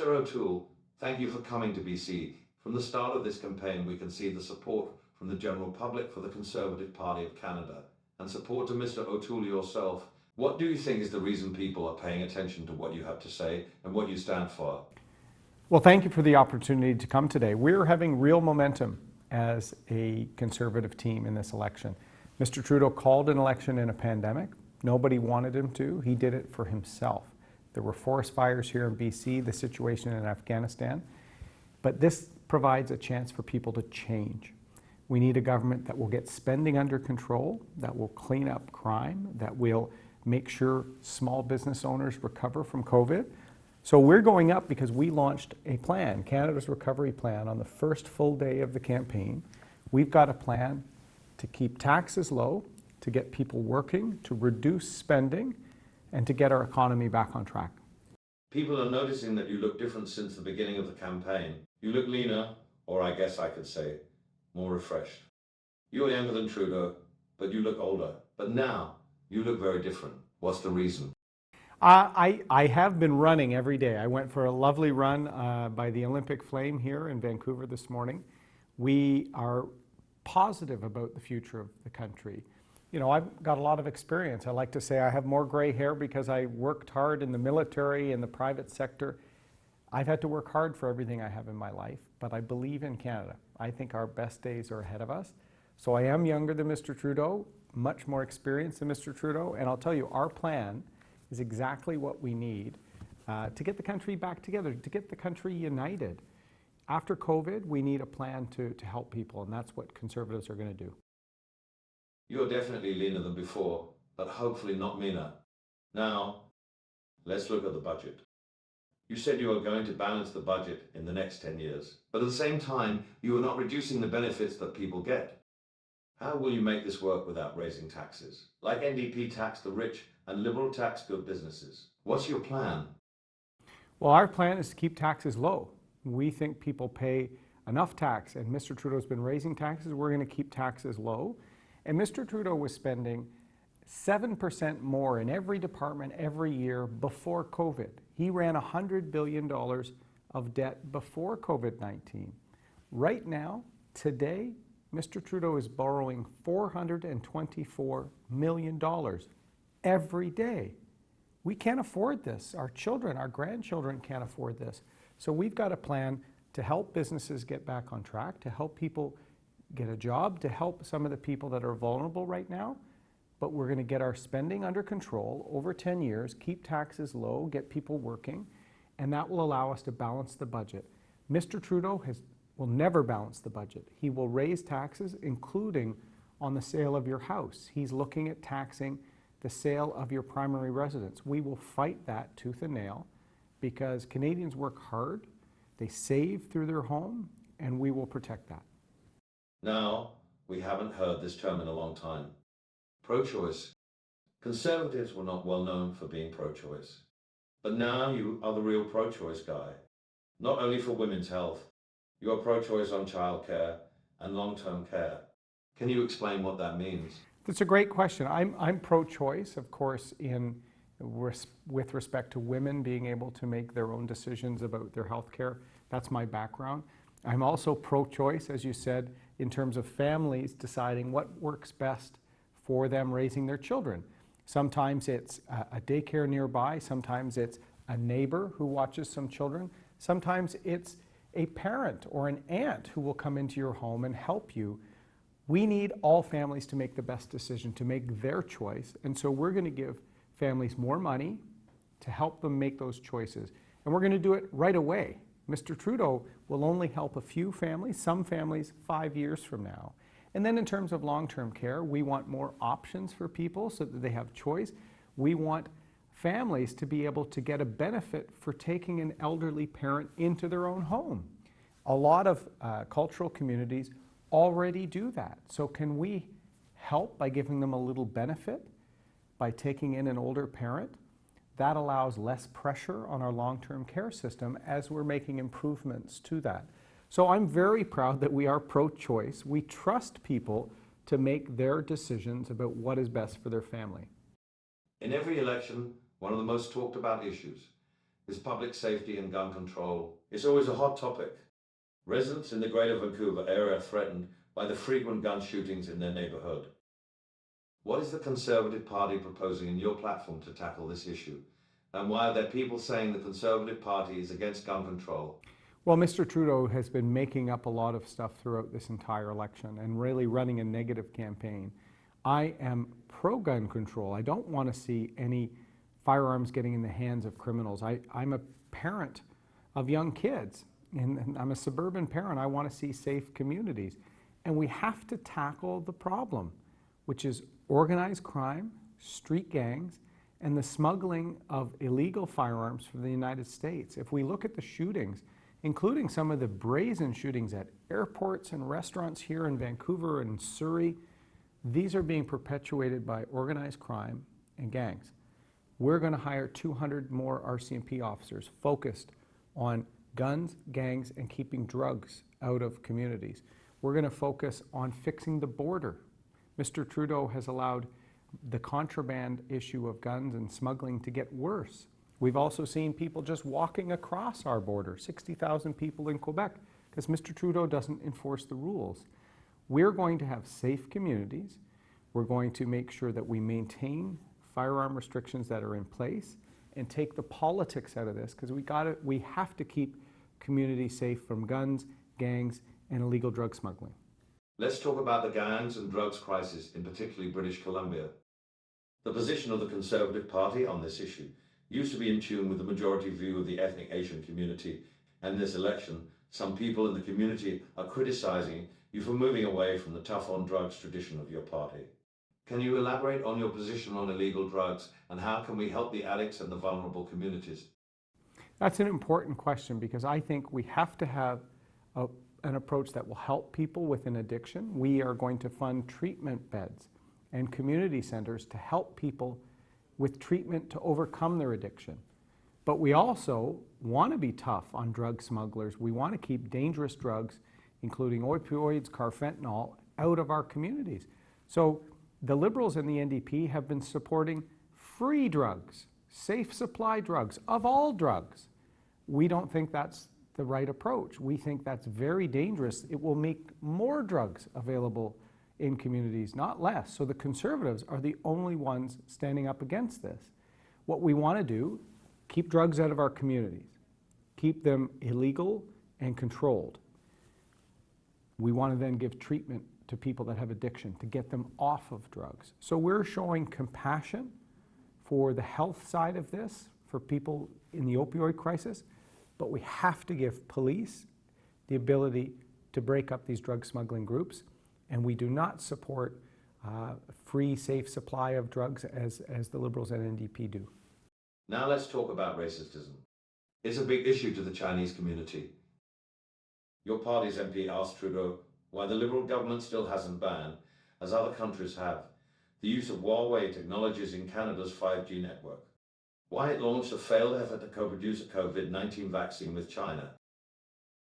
Mr. O'Toole, thank you for coming to BC. From the start of this campaign, we can see the support from the general public for the Conservative Party of Canada and support to Mr. O'Toole yourself. What do you think is the reason people are paying attention to what you have to say and what you stand for? Well, thank you for the opportunity to come today. We're having real momentum as a Conservative team in this election. Mr. Trudeau called an election in a pandemic. Nobody wanted him to. He did it for himself. There were forest fires here in BC, the situation in Afghanistan. But this provides a chance for people to change. We need a government that will get spending under control, that will clean up crime, that will make sure small business owners recover from COVID. So we're going up because we launched a plan, Canada's Recovery Plan, on the first full day of the campaign. We've got a plan to keep taxes low, to get people working, to reduce spending, and to get our economy back on track. People are noticing that you look different since the beginning of the campaign. You look leaner, or I guess I could say, more refreshed. You're younger than Trudeau, but you look older. But now, you look very different. What's the reason? I have been running every day. I went for a lovely run by the Olympic Flame here in Vancouver this morning. We are positive about the future of the country. You know, I've got a lot of experience. I like to say I have more gray hair because I worked hard in the military and the private sector. I've had to work hard for everything I have in my life, but I believe in Canada. I think our best days are ahead of us. So I am younger than Mr. Trudeau, much more experienced than Mr. Trudeau, and I'll tell you, our plan is exactly what we need to get the country back together, to get the country united. After COVID, we need a plan to help people, and that's what Conservatives are going to do. You're definitely leaner than before, but hopefully not meaner. Now, let's look at the budget. You said you are going to balance the budget in the next 10 years, but at the same time, you are not reducing the benefits that people get. How will you make this work without raising taxes? Like NDP tax the rich and Liberal tax good businesses. What's your plan? Well, our plan is to keep taxes low. We think people pay enough tax, and Mr. Trudeau's been raising taxes. We're going to keep taxes low. And Mr. Trudeau was spending 7% more in every department every year before COVID. He ran $100 billion of debt before COVID-19. Right now, today, Mr. Trudeau is borrowing $424 million every day. We can't afford this. Our children, our grandchildren can't afford this. So we've got a plan to help businesses get back on track, to help people get a job, to help some of the people that are vulnerable right now. But we're going to get our spending under control over 10 years, keep taxes low, get people working, and that will allow us to balance the budget. Mr. Trudeau will never balance the budget. He will raise taxes, including on the sale of your house. He's looking at taxing the sale of your primary residence. We will fight that tooth and nail because Canadians work hard, they save through their home, and we will protect that. Now, we haven't heard this term in a long time. Pro-choice. Conservatives were not well known for being pro-choice. But now you are the real pro-choice guy. Not only for women's health, you are pro-choice on childcare and long-term care. Can you explain what that means? That's a great question. I'm pro-choice, of course, with respect to women being able to make their own decisions about their health care. That's my background. I'm also pro-choice, as you said, in terms of families deciding what works best for them raising their children. Sometimes it's a daycare nearby, sometimes it's a neighbor who watches some children, sometimes it's a parent or an aunt who will come into your home and help you. We need all families to make the best decision, to make their choice, and so we're going to give families more money to help them make those choices. And we're going to do it right away. Mr. Trudeau will only help a few families, some families 5 years from now. And then in terms of long-term care, we want more options for people so that they have choice. We want families to be able to get a benefit for taking an elderly parent into their own home. A lot of cultural communities already do that. So can we help by giving them a little benefit by taking in an older parent? That allows less pressure on our long-term care system as we're making improvements to that. So I'm very proud that we are pro-choice. We trust people to make their decisions about what is best for their family. In every election, one of the most talked about issues is public safety and gun control. It's always a hot topic. Residents in the Greater Vancouver area are threatened by the frequent gun shootings in their neighborhood. What is the Conservative Party proposing in your platform to tackle this issue? And why are there people saying the Conservative Party is against gun control? Well, Mr. Trudeau has been making up a lot of stuff throughout this entire election and really running a negative campaign. I am pro-gun control. I don't want to see any firearms getting in the hands of criminals. I'm a parent of young kids, and I'm a suburban parent. I want to see safe communities. And we have to tackle the problem, which is organized crime, street gangs, and the smuggling of illegal firearms from the United States. If we look at the shootings, including some of the brazen shootings at airports and restaurants here in Vancouver and Surrey, these are being perpetuated by organized crime and gangs. We're going to hire 200 more RCMP officers focused on guns, gangs, and keeping drugs out of communities. We're going to focus on fixing the border. Mr. Trudeau has allowed the contraband issue of guns and smuggling to get worse. We've also seen people just walking across our border, 60,000 people in Quebec, because Mr. Trudeau doesn't enforce the rules. We're going to have safe communities. We're going to make sure that we maintain firearm restrictions that are in place and take the politics out of this, because we have to keep communities safe from guns, gangs, and illegal drug smuggling. Let's talk about the gangs and drugs crisis, in particularly British Columbia. The position of the Conservative Party on this issue used to be in tune with the majority view of the ethnic Asian community, and this election, some people in the community are criticizing you for moving away from the tough-on-drugs tradition of your party. Can you elaborate on your position on illegal drugs, and how can we help the addicts and the vulnerable communities? That's an important question, because I think we have to have an approach that will help people with an addiction. We are going to fund treatment beds and community centers to help people with treatment to overcome their addiction. But we also want to be tough on drug smugglers. We want to keep dangerous drugs, including opioids, carfentanil, out of our communities. So the Liberals and the NDP have been supporting free drugs, safe supply drugs, of all drugs. We don't think that's the right approach. We think that's very dangerous. It will make more drugs available in communities, not less. So the Conservatives are the only ones standing up against this. What we want to do, keep drugs out of our communities, keep them illegal and controlled. We want to then give treatment to people that have addiction to get them off of drugs. So we're showing compassion for the health side of this, for people in the opioid crisis, but we have to give police the ability to break up these drug smuggling groups. And we do not support free, safe supply of drugs as the Liberals and NDP do. Now let's talk about racism. It's a big issue to the Chinese community. Your party's MP asked Trudeau why the Liberal government still hasn't banned, as other countries have, the use of Huawei technologies in Canada's 5G network. Why it launched a failed effort to co-produce a COVID-19 vaccine with China.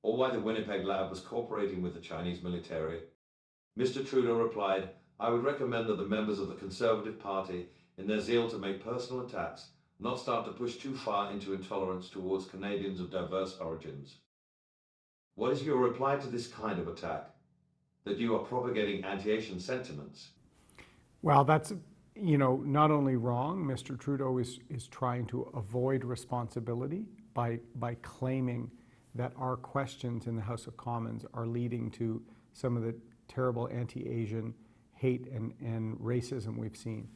Or why the Winnipeg lab was cooperating with the Chinese military. Mr. Trudeau replied, I would recommend that the members of the Conservative Party, in their zeal to make personal attacks, not start to push too far into intolerance towards Canadians of diverse origins. What is your reply to this kind of attack? That you are propagating anti-Asian sentiments? Well, that's, not only wrong. Mr. Trudeau is trying to avoid responsibility by claiming that our questions in the House of Commons are leading to some of the terrible anti-Asian hate and racism we've seen.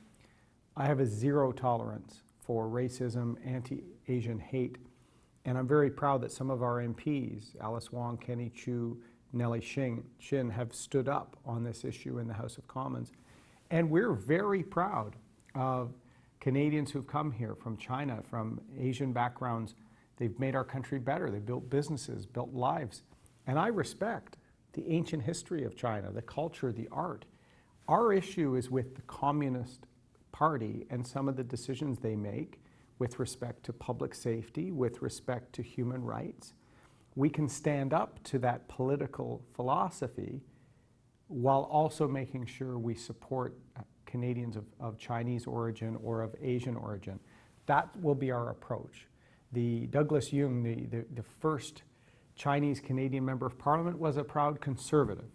I have a zero tolerance for racism, anti-Asian hate, and I'm very proud that some of our MPs, Alice Wong, Kenny Chiu, Nellie Shin, have stood up on this issue in the House of Commons. And we're very proud of Canadians who've come here from China, from Asian backgrounds. They've made our country better. They've built businesses, built lives. And I respect the ancient history of China, the culture, the art. Our issue is with the Communist Party and some of the decisions they make with respect to public safety, with respect to human rights. We can stand up to that political philosophy while also making sure we support Canadians of Chinese origin or of Asian origin. That will be our approach. the Douglas Jung, the first Chinese-Canadian member of parliament, was a proud conservative.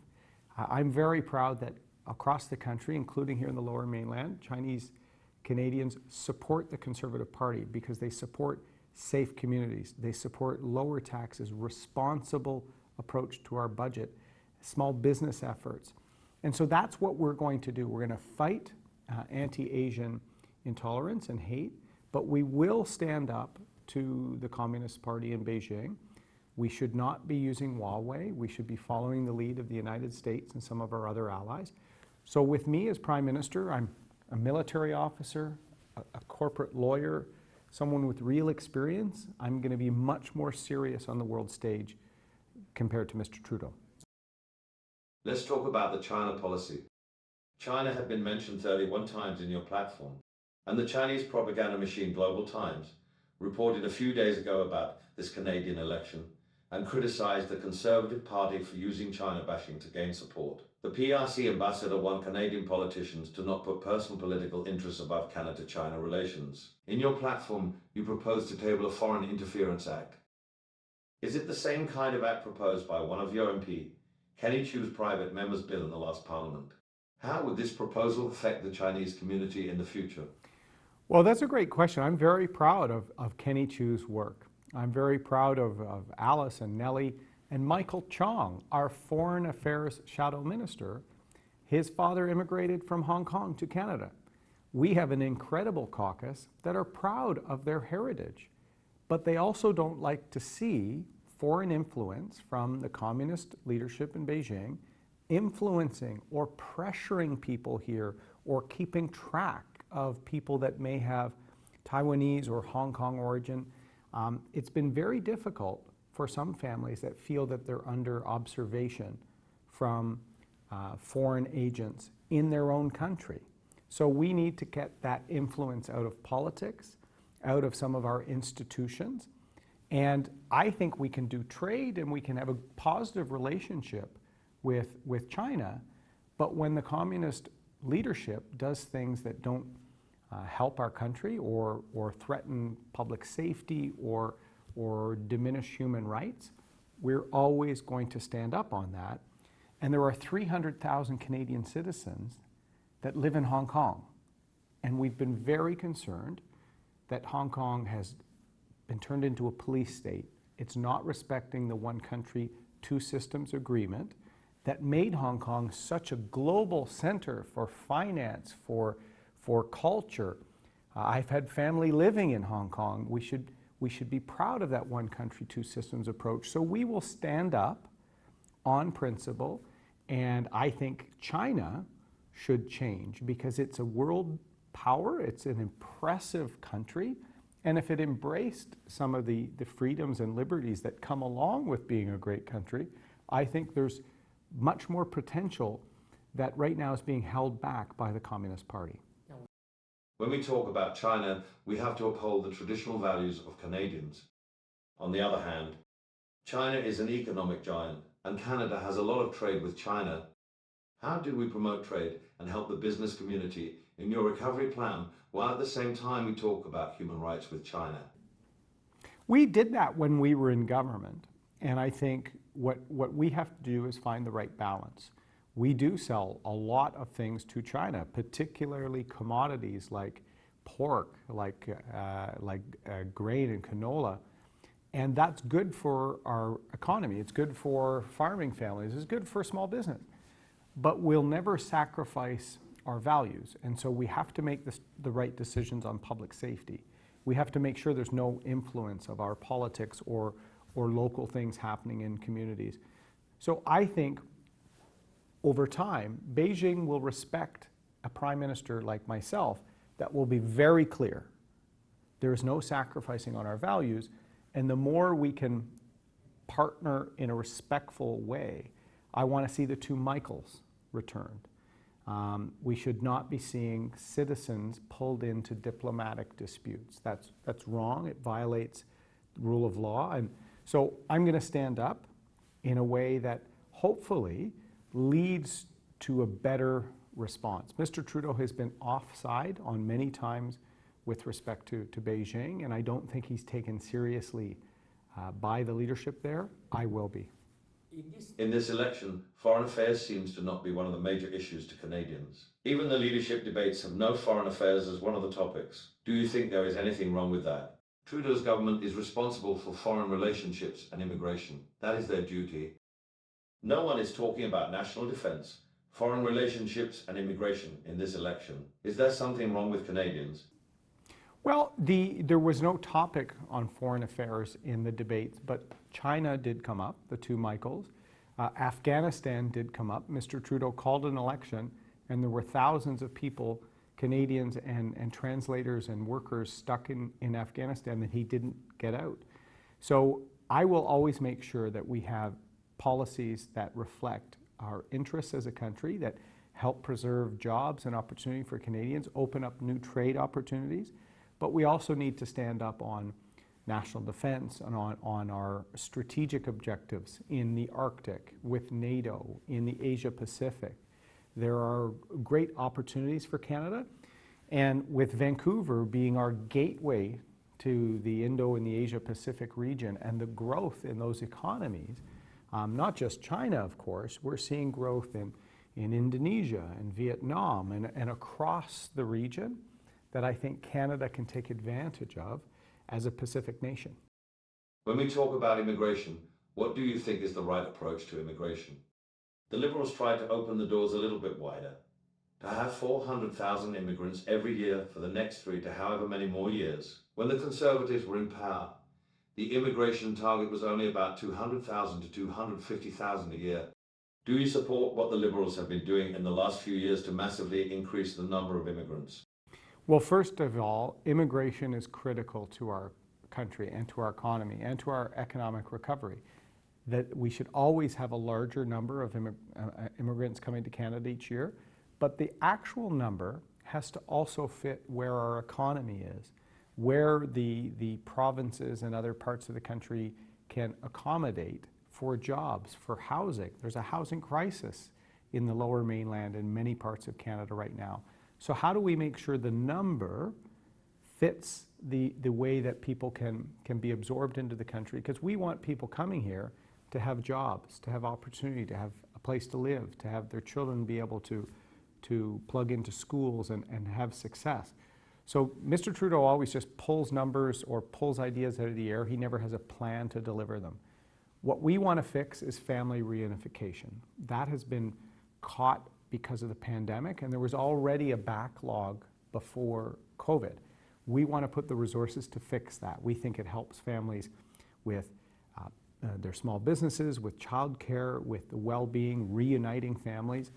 I'm very proud that across the country, including here in the Lower Mainland, Chinese Canadians support the Conservative Party because they support safe communities. They support lower taxes, responsible approach to our budget, small business efforts. And so that's what we're going to do. We're going to fight anti-Asian intolerance and hate, but we will stand up to the Communist Party in Beijing. We should not be using Huawei. We should be following the lead of the United States and some of our other allies. So with me as Prime Minister, I'm a military officer, a corporate lawyer, someone with real experience. I'm going to be much more serious on the world stage compared to Mr. Trudeau. Let's talk about the China policy. China had been mentioned 31 times in your platform, and the Chinese propaganda machine Global Times reported a few days ago about this Canadian election and criticized the Conservative Party for using China bashing to gain support. The PRC ambassador warned Canadian politicians to not put personal political interests above Canada-China relations. In your platform, you propose to table a Foreign Interference Act. Is it the same kind of act proposed by one of your MP, Kenny Chew's private member's bill in the last Parliament? How would this proposal affect the Chinese community in the future? Well, that's a great question. I'm very proud of Kenny Chew's work. I'm very proud of Alice and Nellie and Michael Chong, our Foreign Affairs Shadow Minister. His father immigrated from Hong Kong to Canada. We have an incredible caucus that are proud of their heritage, but they also don't like to see foreign influence from the communist leadership in Beijing influencing or pressuring people here or keeping track of people that may have Taiwanese or Hong Kong origin. It's been very difficult for some families that feel that they're under observation from foreign agents in their own country. So we need to get that influence out of politics, out of some of our institutions. And I think we can do trade and we can have a positive relationship with China, but when the communist leadership does things that don't help our country or threaten public safety or diminish human rights, we're always going to stand up on that. And there are 300,000 Canadian citizens that live in Hong Kong. And we've been very concerned that Hong Kong has been turned into a police state. It's not respecting the one country, two systems agreement that made Hong Kong such a global center for finance, for culture. I've had family living in Hong Kong. We should be proud of that one country, two systems approach. So we will stand up on principle, and I think China should change because it's a world power, it's an impressive country, and if it embraced some of the freedoms and liberties that come along with being a great country, I think there's much more potential that right now is being held back by the Communist Party. When we talk about China, we have to uphold the traditional values of Canadians. On the other hand, China is an economic giant, and Canada has a lot of trade with China. How do we promote trade and help the business community in your recovery plan, while at the same time we talk about human rights with China? We did that when we were in government, and I think what we have to do is find the right balance. We do sell a lot of things to China, particularly commodities like pork, like grain and canola, and that's good for our economy. It's good for farming families. It's good for small business. But we'll never sacrifice our values, and so we have to make the right decisions on public safety. We have to make sure there's no influence of our politics or local things happening in communities. So I think over time, Beijing will respect a prime minister like myself that will be very clear. There is no sacrificing on our values, and the more we can partner in a respectful way, I want to see the two Michaels returned. We should not be seeing citizens pulled into diplomatic disputes. That's wrong. It violates the rule of law. And so I'm going to stand up in a way that hopefully leads to a better response. Mr. Trudeau has been offside on many times with respect to Beijing, and I don't think he's taken seriously by the leadership there. I will be. In this election, foreign affairs seems to not be one of the major issues to Canadians. Even the leadership debates have no foreign affairs as one of the topics. Do you think there is anything wrong with that? Trudeau's government is responsible for foreign relationships and immigration. That is their duty. No one is talking about national defense, foreign relationships and immigration in this election. Is there something wrong with Canadians? Well, there was no topic on foreign affairs in the debates, but China did come up, the two Michaels. Afghanistan did come up. Mr. Trudeau called an election, and there were thousands of people, Canadians and translators and workers stuck in Afghanistan that he didn't get out. So I will always make sure that we have policies that reflect our interests as a country, that help preserve jobs and opportunity for Canadians, open up new trade opportunities. But we also need to stand up on national defense and on our strategic objectives in the Arctic, with NATO, in the Asia Pacific. There are great opportunities for Canada, and with Vancouver being our gateway to the Indo and the Asia Pacific region and the growth in those economies, not just China, of course, we're seeing growth in Indonesia and Vietnam and across the region that I think Canada can take advantage of as a Pacific nation. When we talk about immigration, what do you think is the right approach to immigration? The Liberals tried to open the doors a little bit wider. To have 400,000 immigrants every year for the next 3 to however many more years. When the Conservatives were in power, the immigration target was only about 200,000 to 250,000 a year. Do you support what the Liberals have been doing in the last few years to massively increase the number of immigrants? Well, first of all, immigration is critical to our country and to our economy and to our economic recovery. That we should always have a larger number of immigrants coming to Canada each year, but the actual number has to also fit where our economy is, where the provinces and other parts of the country can accommodate for jobs, for housing. There's a housing crisis in the Lower Mainland and many parts of Canada right now. So how do we make sure the number fits the way that people can be absorbed into the country? Because we want people coming here to have jobs, to have opportunity, to have a place to live, to have their children be able to plug into schools and have success. So Mr. Trudeau always just pulls numbers or pulls ideas out of the air. He never has a plan to deliver them. What we want to fix is family reunification. That has been caught because of the pandemic, and there was already a backlog before COVID. We want to put the resources to fix that. We think it helps families with their small businesses, with childcare, with the well-being, reuniting families,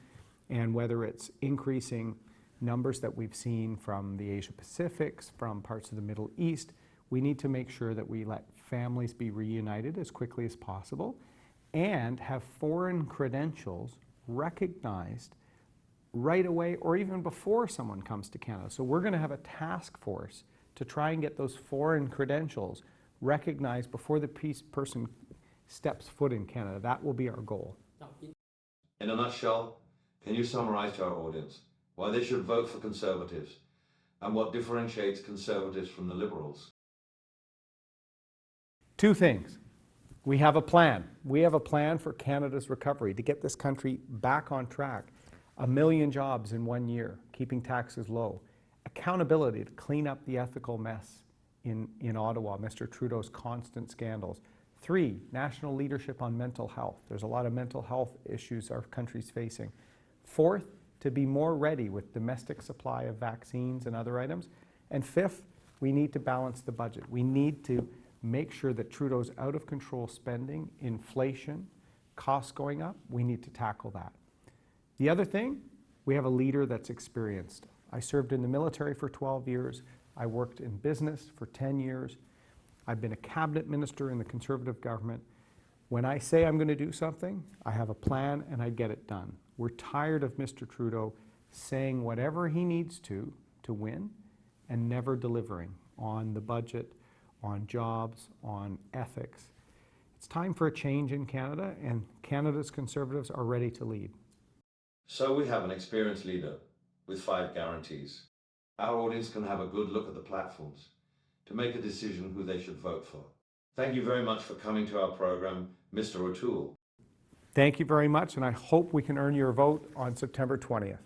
and whether it's increasing numbers that we've seen from the Asia Pacifics, from parts of the Middle East, we need to make sure that we let families be reunited as quickly as possible and have foreign credentials recognized right away or even before someone comes to Canada. So we're going to have a task force to try and get those foreign credentials recognized before the person steps foot in Canada. That will be our goal. In a nutshell, can you summarize to our audience why they should vote for Conservatives and what differentiates Conservatives from the Liberals? Two things. We have a plan. We have a plan for Canada's recovery to get this country back on track. 1 million jobs in 1 year, keeping taxes low. Accountability to clean up the ethical mess in Ottawa, Mr. Trudeau's constant scandals. 3, national leadership on mental health. There's a lot of mental health issues our country's facing. 4th, to be more ready with domestic supply of vaccines and other items. And 5th, we need to balance the budget. We need to make sure that Trudeau's out of control spending, inflation, costs going up, we need to tackle that. The other thing, we have a leader that's experienced. I served in the military for 12 years. I worked in business for 10 years. I've been a cabinet minister in the Conservative government. When I say I'm going to do something, I have a plan and I get it done. We're tired of Mr. Trudeau saying whatever he needs to win and never delivering on the budget, on jobs, on ethics. It's time for a change in Canada, and Canada's Conservatives are ready to lead. So we have an experienced leader with 5 guarantees. our audience can have a good look at the platforms to make a decision who they should vote for. Thank you very much for coming to our program, Mr. O'Toole. Thank you very much, and I hope we can earn your vote on September 20th.